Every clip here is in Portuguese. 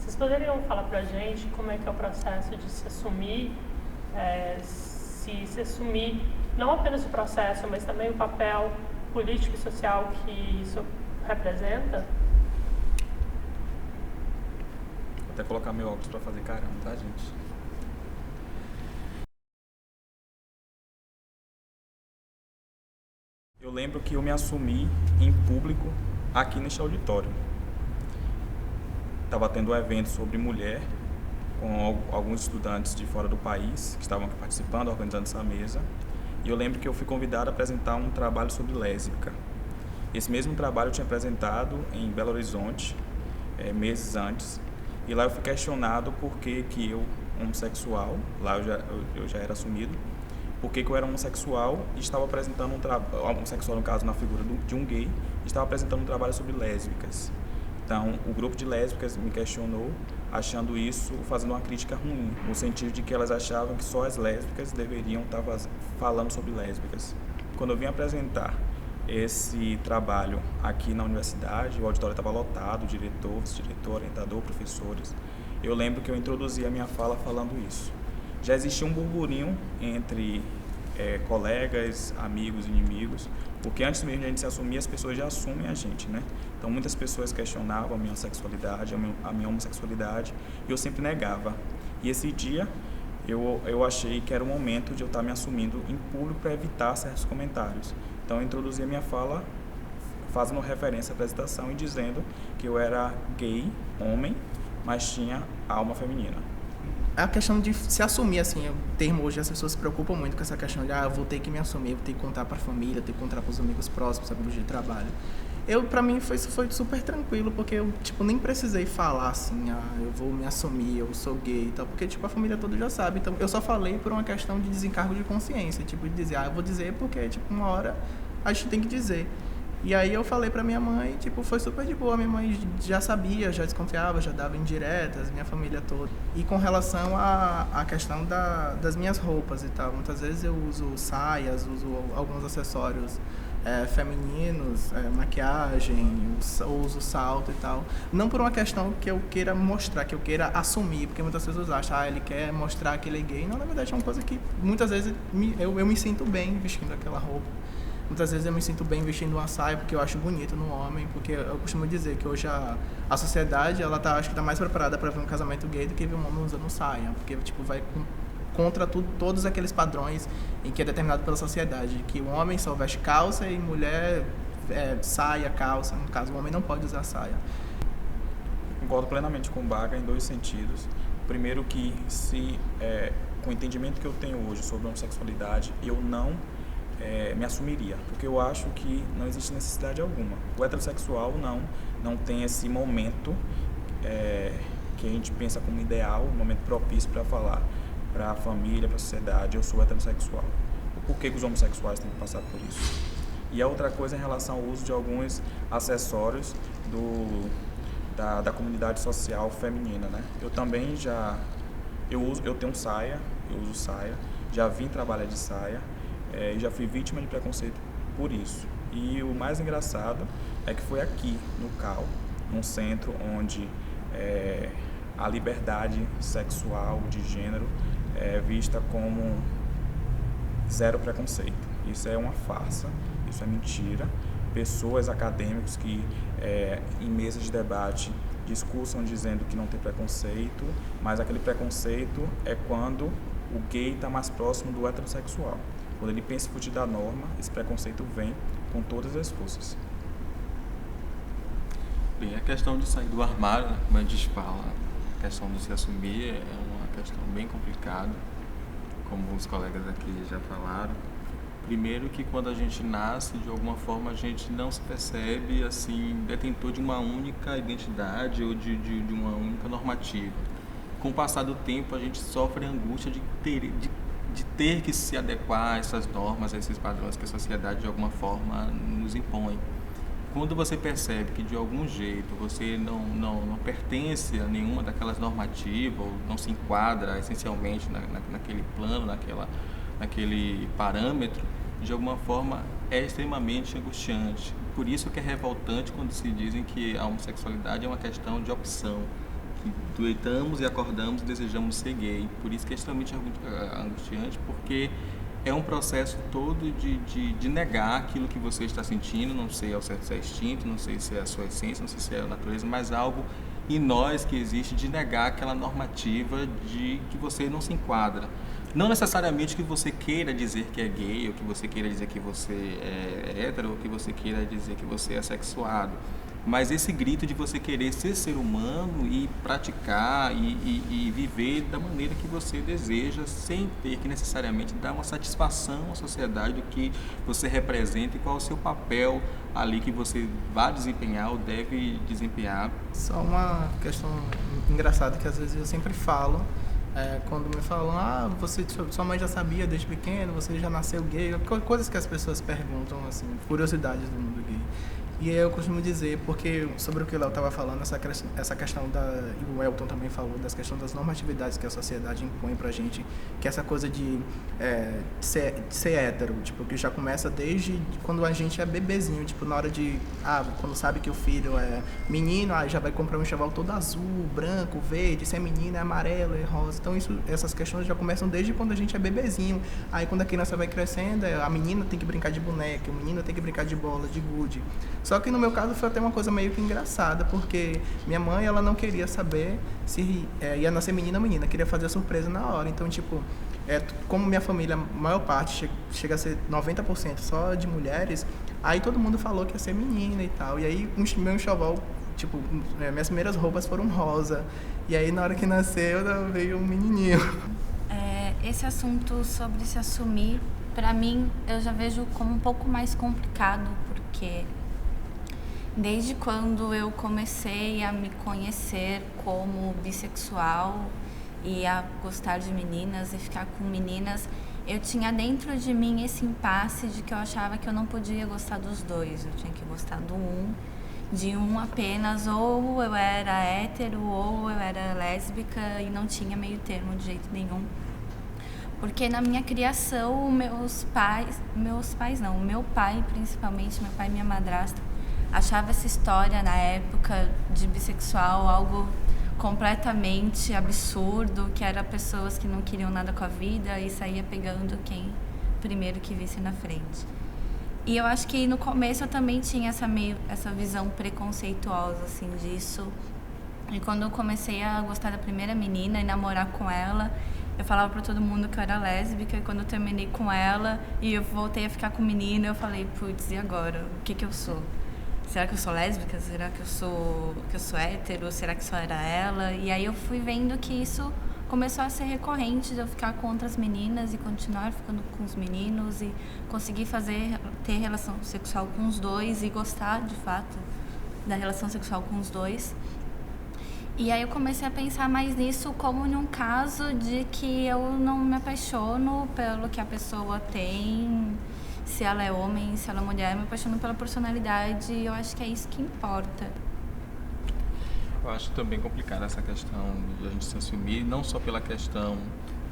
Vocês poderiam falar pra gente como é que é o processo de se assumir, se assumir não apenas o processo, mas também o papel político e social que isso representa? Vou até colocar meu óculos para fazer caramba, tá, gente? Eu lembro que eu me assumi em público aqui neste auditório. Estava tendo um evento sobre mulher com alguns estudantes de fora do país que estavam participando, organizando essa mesa. E eu lembro que eu fui convidado a apresentar um trabalho sobre lésbica. Esse mesmo trabalho eu tinha apresentado em Belo Horizonte, meses antes. E lá eu fui questionado por que eu, homossexual, lá eu já era assumido, por que eu era homossexual e estava apresentando um trabalho, homossexual no caso na figura de um gay, e estava apresentando um trabalho sobre lésbicas. Então, o grupo de lésbicas me questionou, achando isso, fazendo uma crítica ruim, no sentido de que elas achavam que só as lésbicas deveriam estar falando sobre lésbicas. Quando eu vim apresentar esse trabalho aqui na universidade, o auditório estava lotado, diretor, vice-diretor, orientador, professores. Eu lembro que eu introduzi a minha fala falando isso. Já existia um burburinho entre colegas, amigos, inimigos, porque antes mesmo de a gente se assumir, as pessoas já assumem a gente, né? Então muitas pessoas questionavam a minha sexualidade, a minha homossexualidade, e eu sempre negava. E esse dia eu achei que era o momento de eu estar me assumindo em público para evitar certos comentários. Então eu introduzi a minha fala fazendo referência à apresentação e dizendo que eu era gay, homem, mas tinha alma feminina. A questão de se assumir, assim, o termo hoje as pessoas se preocupam muito com essa questão de eu vou ter que me assumir, eu vou ter que contar para a família, ter que contar para os amigos próximos, amigos de trabalho. Para mim foi super tranquilo, porque eu, nem precisei falar assim, eu vou me assumir, eu sou gay e tal, porque, a família toda já sabe. Então, eu só falei por uma questão de desencargo de consciência, de dizer, eu vou dizer porque, uma hora a gente tem que dizer. E aí eu falei pra minha mãe, foi super de boa. Minha mãe já sabia, já desconfiava, já dava indiretas, minha família toda. E com relação à questão das minhas roupas e tal, muitas vezes eu uso saias, uso alguns acessórios femininos, maquiagem, uso salto e tal. Não por uma questão que eu queira mostrar, que eu queira assumir, porque muitas pessoas acham, ele quer mostrar que ele é gay. Não, na verdade é uma coisa que muitas vezes eu me sinto bem vestindo aquela roupa. Muitas vezes eu me sinto bem vestindo uma saia porque eu acho bonito no homem, porque eu costumo dizer que hoje a sociedade, ela acho que tá mais preparada para ver um casamento gay do que ver um homem usando saia, porque vai contra todos aqueles padrões em que é determinado pela sociedade, que o homem só veste calça e mulher saia, calça. No caso, o homem não pode usar saia. Concordo plenamente com o Baga em dois sentidos. Primeiro que com o entendimento que eu tenho hoje sobre a homossexualidade, eu não me assumiria, porque eu acho que não existe necessidade alguma. O heterossexual não tem esse momento que a gente pensa como ideal, um momento propício para falar para a família, para a sociedade, eu sou heterossexual. Por que os homossexuais têm que passar por isso? E a outra coisa em relação ao uso de alguns acessórios da comunidade social feminina, né? Eu também eu tenho saia, eu uso saia, já vim trabalhar de saia, já fui vítima de preconceito por isso. E o mais engraçado é que foi aqui, no CAU, num centro onde a liberdade sexual de gênero é vista como zero preconceito. Isso é uma farsa, isso é mentira. Pessoas, acadêmicos que em mesas de debate discursam dizendo que não tem preconceito, mas aquele preconceito é quando o gay está mais próximo do heterossexual. Quando ele pensa em fugir da norma, esse preconceito vem com todas as forças. Bem, a questão de sair do armário, né, como a gente fala, a questão de se assumir é uma questão bem complicada, como os colegas aqui já falaram. Primeiro que quando a gente nasce, de alguma forma a gente não se percebe assim detentor de uma única identidade ou de uma única normativa. Com o passar do tempo, a gente sofre a angústia de ter que se adequar a essas normas, a esses padrões que a sociedade de alguma forma nos impõe. Quando você percebe que de algum jeito você não pertence a nenhuma daquelas normativas, ou não se enquadra essencialmente naquele plano, naquele parâmetro, de alguma forma é extremamente angustiante. Por isso que é revoltante quando se dizem que a homossexualidade é uma questão de opção, deitamos e acordamos e desejamos ser gay. Por isso que é extremamente angustiante, porque é um processo todo de negar aquilo que você está sentindo, não sei ao certo se é instinto, não sei se é a sua essência, não sei se é a natureza, mas algo em nós que existe de negar aquela normativa de que você não se enquadra. Não necessariamente que você queira dizer que é gay, ou que você queira dizer que você é hétero, ou que você queira dizer que você é sexuado. Mas esse grito de você querer ser ser humano e praticar e viver da maneira que você deseja, sem ter que necessariamente dar uma satisfação à sociedade do que você representa e qual é o seu papel ali que você vai desempenhar ou deve desempenhar. Só uma questão engraçada que às vezes eu sempre falo, quando me falam, sua mãe já sabia desde pequeno, você já nasceu gay, coisas que as pessoas perguntam, assim, curiosidades do mundo gay. E eu costumo dizer, porque sobre o que o Léo estava falando, essa questão e o Elton também falou, das questões das normatividades que a sociedade impõe pra gente, que essa coisa de ser hétero, tipo, que já começa desde quando a gente é bebezinho, tipo, na hora de, quando sabe que o filho é menino, já vai comprar um enxoval todo azul, branco, verde, se é menino é amarelo, é rosa. Então essas questões já começam desde quando a gente é bebezinho. Aí quando a criança vai crescendo, a menina tem que brincar de boneca, o menino tem que brincar de bola, de gude. Só que no meu caso foi até uma coisa meio que engraçada, porque minha mãe, ela não queria saber se ia nascer menino ou menina, queria fazer a surpresa na hora. Então, tipo, como minha família, a maior parte, chega a ser 90% só de mulheres, aí todo mundo falou que ia ser menina e tal. E aí, meu enxoval, tipo, minhas primeiras roupas foram rosa. E aí, na hora que nasceu, veio um menininho. Esse assunto sobre se assumir, pra mim, eu já vejo como um pouco mais complicado, porque desde quando eu comecei a me conhecer como bissexual e a gostar de meninas e ficar com meninas, eu tinha dentro de mim esse impasse de que eu achava que eu não podia gostar dos dois, eu tinha que gostar de um apenas, ou eu era hétero ou eu era lésbica e não tinha meio termo de jeito nenhum. Porque na minha criação, meu pai principalmente, meu pai e minha madrasta, achava essa história na época de bissexual algo completamente absurdo, que era pessoas que não queriam nada com a vida e saía pegando quem primeiro que visse na frente. E eu acho que no começo eu também tinha essa visão preconceituosa assim disso. E quando eu comecei a gostar da primeira menina e namorar com ela, eu falava pra todo mundo que eu era lésbica, e quando eu terminei com ela e eu voltei a ficar com o menino, eu falei, putz, e agora? O que eu sou? Será que eu sou lésbica? Será que eu sou hétero? Será que só era ela? E aí eu fui vendo que isso começou a ser recorrente de eu ficar com outras meninas e continuar ficando com os meninos e conseguir ter relação sexual com os dois e gostar, de fato, da relação sexual com os dois. E aí eu comecei a pensar mais nisso como num caso de que eu não me apaixono pelo que a pessoa tem, se ela é homem, se ela é mulher, eu me apaixono pela personalidade e eu acho que é isso que importa. Eu acho também complicada essa questão de a gente se assumir, não só pela questão,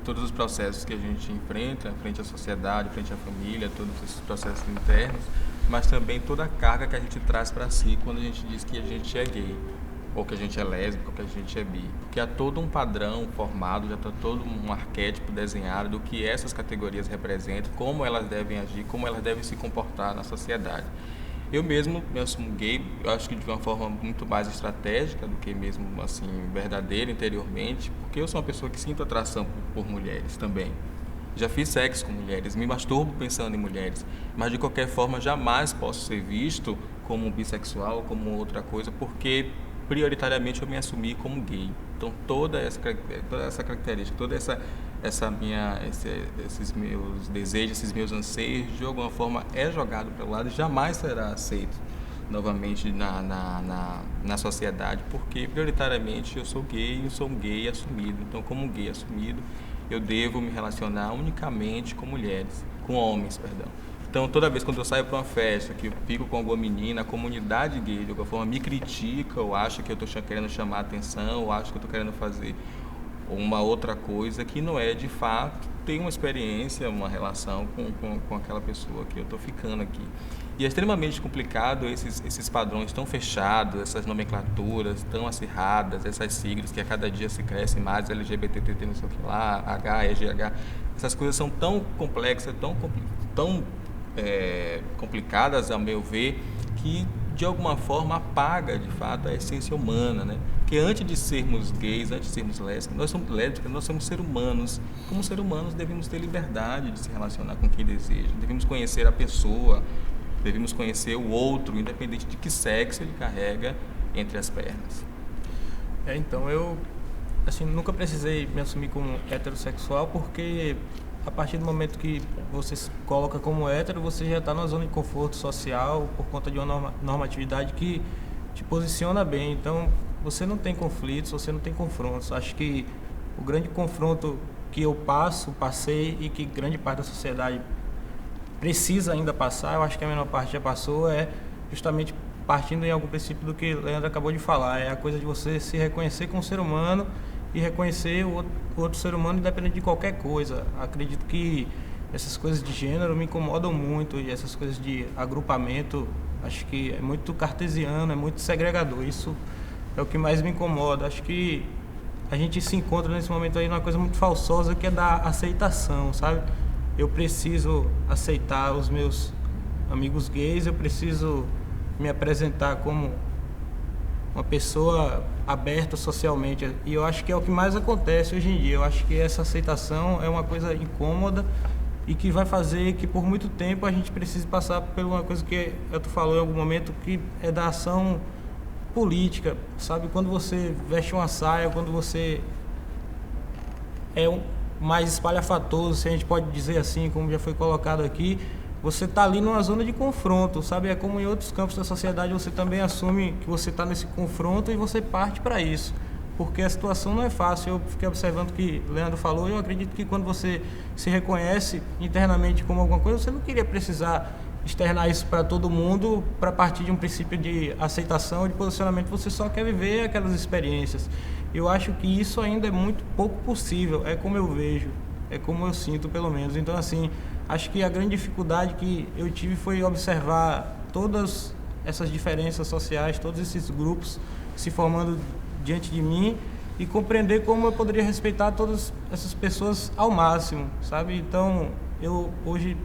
todos os processos que a gente enfrenta, frente à sociedade, frente à família, todos esses processos internos, mas também toda a carga que a gente traz para si quando a gente diz que a gente é gay, ou que a gente é lésbico, ou que a gente é bi. Porque há todo um padrão formado, já está todo um arquétipo desenhado do que essas categorias representam, como elas devem agir, como elas devem se comportar na sociedade. Eu mesmo me assumo gay, eu acho que de uma forma muito mais estratégica do que mesmo assim verdadeira interiormente, porque eu sou uma pessoa que sinto atração por mulheres também. Já fiz sexo com mulheres, me masturbo pensando em mulheres, mas de qualquer forma jamais posso ser visto como bissexual, como outra coisa, porque prioritariamente eu me assumi como gay. Então toda essa característica, toda esses meus desejos, esses meus anseios, de alguma forma é jogado para o lado e jamais será aceito novamente na sociedade, porque prioritariamente eu sou gay e sou um gay assumido. Então, como gay assumido, eu devo me relacionar unicamente com mulheres, com homens, perdão. Então, toda vez quando eu saio para uma festa, que eu fico com alguma menina, a comunidade gay, de alguma forma, me critica, ou acha que eu estou querendo chamar a atenção, ou acha que eu estou querendo fazer uma outra coisa que não é, de fato, ter uma experiência, uma relação com aquela pessoa que eu estou ficando aqui. E é extremamente complicado esses padrões tão fechados, essas nomenclaturas tão acirradas, essas siglas que a cada dia se crescem mais, LGBTT, não sei o que lá, H, EGH. Essas coisas são tão complexas, tão complicadas, ao meu ver, que de alguma forma apaga, de fato, a essência humana, né? Porque antes de sermos gays, antes de sermos lésbicas, nós somos seres humanos. Como seres humanos, devemos ter liberdade de se relacionar com quem deseja, devemos conhecer a pessoa, devemos conhecer o outro, independente de que sexo ele carrega entre as pernas. Então, eu nunca precisei me assumir como heterossexual, porque a partir do momento que você se coloca como hétero, você já está numa zona de conforto social por conta de uma normatividade que te posiciona bem. Então, você não tem conflitos, você não tem confrontos. Acho que o grande confronto que eu passei e que grande parte da sociedade precisa ainda passar, eu acho que a menor parte já passou, é justamente partindo em algum princípio do que o Leandro acabou de falar. É a coisa de você se reconhecer como ser humano e reconhecer o outro ser humano independente de qualquer coisa. Acredito que essas coisas de gênero me incomodam muito, e essas coisas de agrupamento, acho que é muito cartesiano, é muito segregador. Isso é o que mais me incomoda. Acho que a gente se encontra nesse momento aí numa coisa muito falsosa, que é da aceitação, sabe? Eu preciso aceitar os meus amigos gays, eu preciso me apresentar como uma pessoa aberta socialmente, e eu acho que é o que mais acontece hoje em dia. Eu acho que essa aceitação é uma coisa incômoda e que vai fazer que por muito tempo a gente precise passar por uma coisa que tu falou em algum momento, que é da ação política, sabe? Quando você veste uma saia, quando você é mais espalhafatoso, se a gente pode dizer assim, como já foi colocado aqui, você está ali numa zona de confronto, sabe? É como em outros campos da sociedade, você também assume que você está nesse confronto e você parte para isso, porque a situação não é fácil. Eu fiquei observando o que o Leandro falou, e eu acredito que quando você se reconhece internamente como alguma coisa, você não queria precisar externar isso para todo mundo, para partir de um princípio de aceitação, de posicionamento. Você só quer viver aquelas experiências. Eu acho que isso ainda é muito pouco possível, é como eu vejo, é como eu sinto, pelo menos. Então, assim, acho que a grande dificuldade que eu tive foi observar todas essas diferenças sociais, todos esses grupos se formando diante de mim, e compreender como eu poderia respeitar todas essas pessoas ao máximo, sabe? Então, eu hoje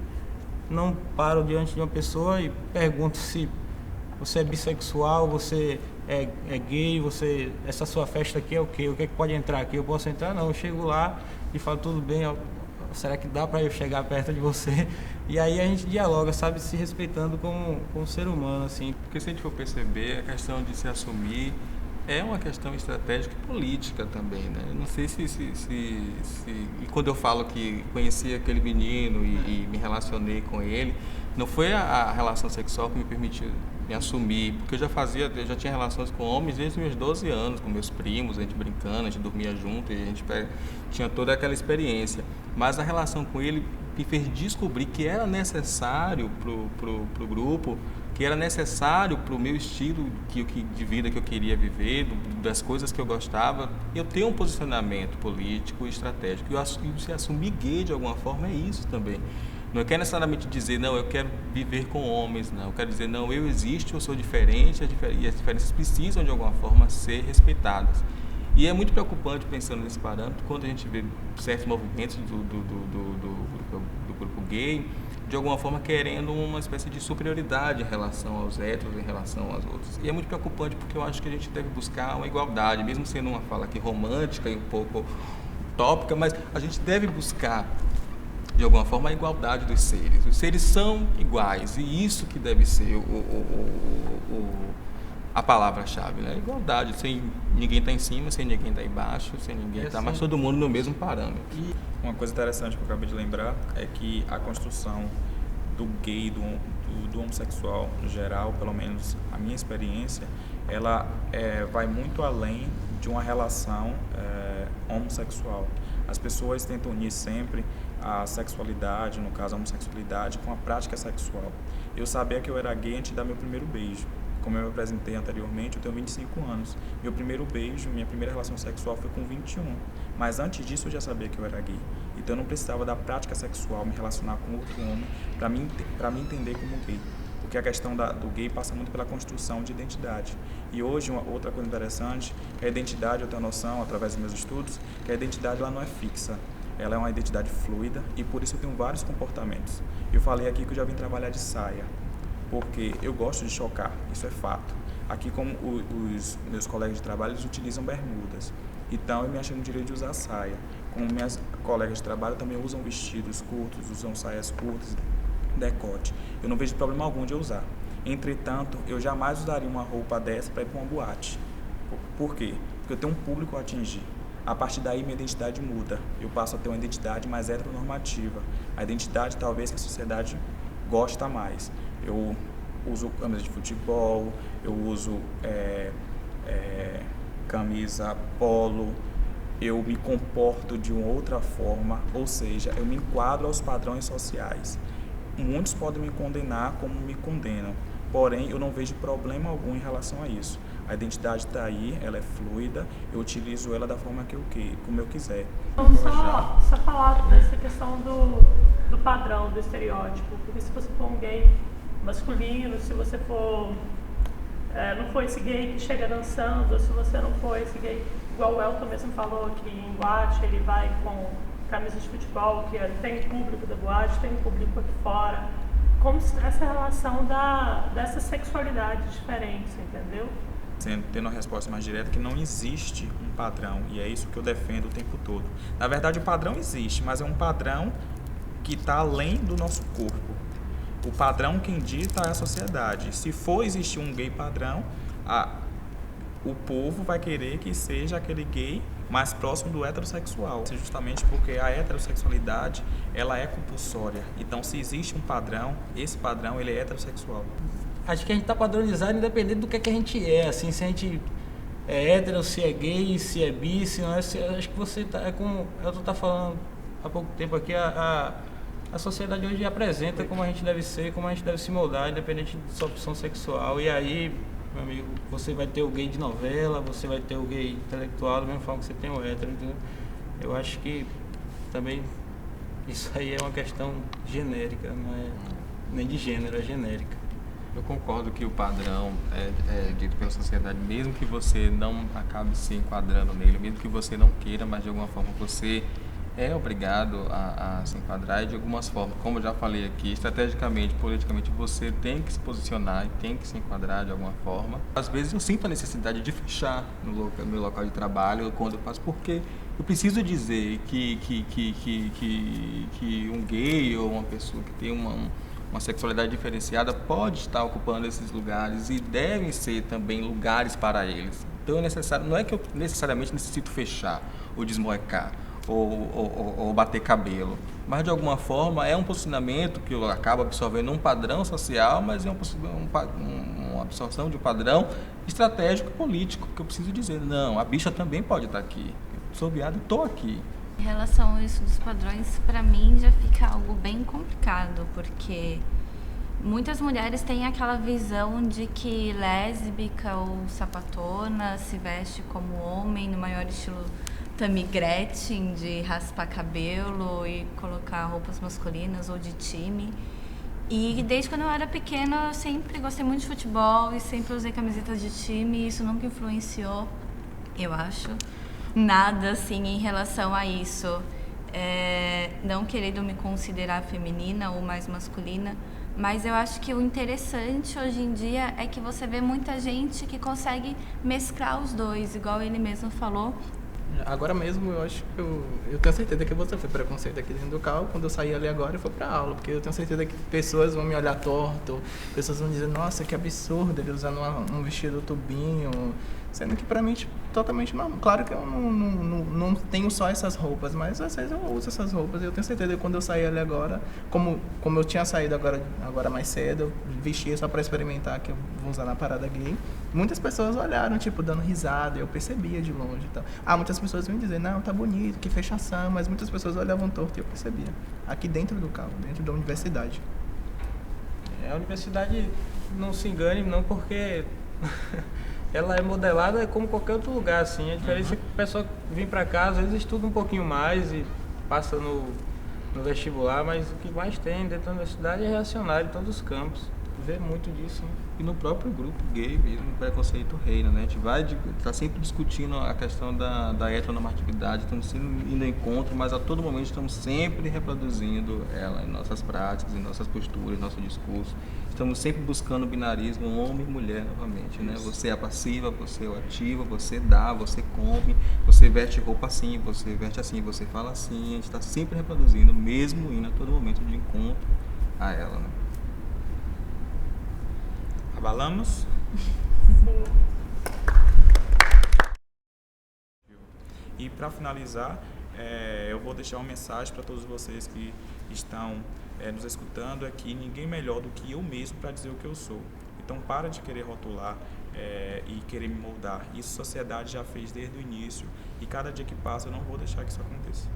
não paro diante de uma pessoa e pergunto se você é bissexual, você é gay, essa sua festa aqui é o quê? O que é que pode entrar aqui? Eu posso entrar? Não, eu chego lá e falo, tudo bem, será que dá para eu chegar perto de você? E aí a gente dialoga, sabe, se respeitando como ser humano, assim. Porque se a gente for perceber, a questão de se assumir é uma questão estratégica e política também, né? Eu não sei se e quando eu falo que conheci aquele menino e me relacionei com ele, não foi a relação sexual que me permitiu me assumir, porque eu já tinha relações com homens desde os meus 12 anos, com meus primos, a gente brincando, a gente dormia junto, e a gente tinha toda aquela experiência. Mas a relação com ele me fez descobrir que era necessário pro grupo, que era necessário para o meu estilo de vida que eu queria viver, das coisas que eu gostava, eu ter um posicionamento político e estratégico. E se assumir gay de alguma forma é isso também. Não quer necessariamente dizer, não, eu quero viver com homens, não. Eu quero dizer, não, eu existo, eu sou diferente, e as diferenças precisam de alguma forma ser respeitadas. E é muito preocupante, pensando nesse parâmetro, quando a gente vê certos movimentos do grupo gay, de alguma forma querendo uma espécie de superioridade em relação aos héteros, em relação aos outros. E é muito preocupante, porque eu acho que a gente deve buscar uma igualdade, mesmo sendo uma fala aqui romântica e um pouco utópica, mas a gente deve buscar, de alguma forma, a igualdade dos seres. Os seres são iguais, e isso que deve ser a palavra-chave, né? Igualdade, sem ninguém estar em cima, sem ninguém estar embaixo, sem ninguém estar, mas todo mundo no mesmo parâmetro. E uma coisa interessante que eu acabei de lembrar é que a construção do gay, do homossexual no geral, pelo menos a minha experiência, ela vai muito além de uma relação homossexual. As pessoas tentam unir sempre a sexualidade, no caso a homossexualidade, com a prática sexual. Eu sabia que eu era gay antes de dar meu primeiro beijo. Como eu me apresentei anteriormente, eu tenho 25 anos. Meu primeiro beijo, minha primeira relação sexual foi com 21. Mas antes disso eu já sabia que eu era gay. Então eu não precisava da prática sexual, me relacionar com outro homem, para me entender como gay. porque a questão do gay passa muito pela construção de identidade. E hoje, outra coisa interessante, é a identidade, eu tenho noção, através dos meus estudos, que a identidade ela não é fixa, ela é uma identidade fluida e por isso eu tenho vários comportamentos. Eu falei aqui que eu já vim trabalhar de saia, porque eu gosto de chocar, isso é fato. Aqui, como os meus colegas de trabalho, eles utilizam bermudas, então eu me achei no direito de usar saia. Como minhas colegas de trabalho também usam vestidos curtos, usam saias curtas, decote. Eu não vejo problema algum de eu usar. Entretanto, eu jamais usaria uma roupa dessa para ir para uma boate. Por quê? Porque eu tenho um público a atingir. A partir daí, minha identidade muda. Eu passo a ter uma identidade mais heteronormativa. A identidade, talvez, que a sociedade gosta mais. Eu uso camisa de futebol, eu uso camisa polo, eu me comporto de uma outra forma, ou seja, eu me enquadro aos padrões sociais. Muitos podem me condenar como me condenam, porém eu não vejo problema algum em relação a isso. A identidade está aí, ela é fluida, eu utilizo ela da forma como eu quiser. Então, só falar dessa questão do padrão, do estereótipo, porque se você for um gay masculino, se você for não for esse gay que chega dançando, se você não for esse gay, igual o Elton mesmo falou, que em boate ele vai com camisa de futebol, que tem público da boate, tem público aqui fora, como se essa relação dessas sexualidades diferentes, entendeu? Tendo uma resposta mais direta, que não existe um padrão, e é isso que eu defendo o tempo todo. Na verdade, o padrão existe, mas é um padrão que está além do nosso corpo. O padrão quem dita é a sociedade. Se for existir um gay padrão, o povo vai querer que seja aquele gay mais próximo do heterossexual, justamente porque a heterossexualidade ela é compulsória. Então, se existe um padrão, esse padrão ele é heterossexual. Acho que a gente está padronizado independente do que a gente é, assim, se a gente é hétero, se é gay, se é bi, se não é, acho que você está, como eu estou falando há pouco tempo aqui, a sociedade hoje apresenta como a gente deve ser, como a gente deve se moldar, independente de sua opção sexual. E aí, meu amigo, você vai ter o gay de novela, você vai ter o gay intelectual, da mesma forma que você tem o hétero, entendeu? Eu acho que também isso aí é uma questão genérica, não é nem de gênero, é genérica. Eu concordo que o padrão é dito pela sociedade, mesmo que você não acabe se enquadrando nele, mesmo que você não queira, mas de alguma forma você é obrigado a se enquadrar e de algumas formas, como eu já falei aqui, estrategicamente, politicamente, você tem que se posicionar e tem que se enquadrar de alguma forma. Às vezes eu sinto a necessidade de fechar no meu local de trabalho quando eu faço, porque eu preciso dizer que um gay ou uma pessoa que tem uma sexualidade diferenciada pode estar ocupando esses lugares e devem ser também lugares para eles. Então é necessário, não é que eu necessariamente necessito fechar ou desmoecar, ou bater cabelo, mas de alguma forma é um posicionamento que eu acabo absorvendo um padrão social, mas é uma absorção de um padrão estratégico político, que eu preciso dizer, não, a bicha também pode estar aqui, eu sou viado e estou aqui. Em relação a isso dos padrões, para mim já fica algo bem complicado, porque muitas mulheres têm aquela visão de que lésbica ou sapatona se veste como homem, no maior estilo Tammy Gretchen, de raspar cabelo e colocar roupas masculinas ou de time. E desde quando eu era pequena eu sempre gostei muito de futebol e sempre usei camisetas de time e isso nunca influenciou, eu acho, nada assim em relação a isso. Não querendo me considerar feminina ou mais masculina, mas eu acho que o interessante hoje em dia é que você vê muita gente que consegue mesclar os dois, igual ele mesmo falou. Agora mesmo, eu acho que eu tenho certeza que eu vou sofrer preconceito aqui dentro do carro. Quando eu sair ali agora, eu for pra aula, porque eu tenho certeza que pessoas vão me olhar torto, pessoas vão dizer, nossa, que absurdo ele usando um vestido tubinho, sendo que pra mim, tipo, totalmente normal. Claro que eu não tenho só essas roupas, mas às vezes eu uso essas roupas e eu tenho certeza que quando eu sair ali agora, como eu tinha saído agora mais cedo, eu vestia só pra experimentar que eu vou usar na parada gay, muitas pessoas olharam, tipo, dando risada, eu percebia de longe e tal. Muitas pessoas vinham dizer, não, tá bonito, que fechação, mas muitas pessoas olhavam torto e eu percebia. Aqui dentro do carro, dentro da universidade. A universidade, não se engane, não, porque ela é modelada como qualquer outro lugar, assim. A diferença é que a pessoa vem pra cá, às vezes estuda um pouquinho mais e passa no vestibular, mas o que mais tem dentro da universidade é reacionário em todos os campos. vê muito disso, né? E no próprio grupo gay mesmo, o preconceito reina, né? A gente tá sempre discutindo a questão da heteronormatividade, estamos sempre indo ao encontro, mas a todo momento estamos sempre reproduzindo ela em nossas práticas, em nossas posturas, em nosso discurso. Estamos sempre buscando o binarismo homem e mulher novamente, né? Você é a passiva, você é o ativo, você dá, você come, você veste roupa assim, você veste assim, você fala assim. A gente está sempre reproduzindo, mesmo indo a todo momento de encontro a ela, né? Abalamos? E para finalizar, eu vou deixar uma mensagem para todos vocês que estão nos escutando, é que ninguém melhor do que eu mesmo para dizer o que eu sou. Então para de querer rotular e querer me moldar. Isso a sociedade já fez desde o início e cada dia que passa eu não vou deixar que isso aconteça.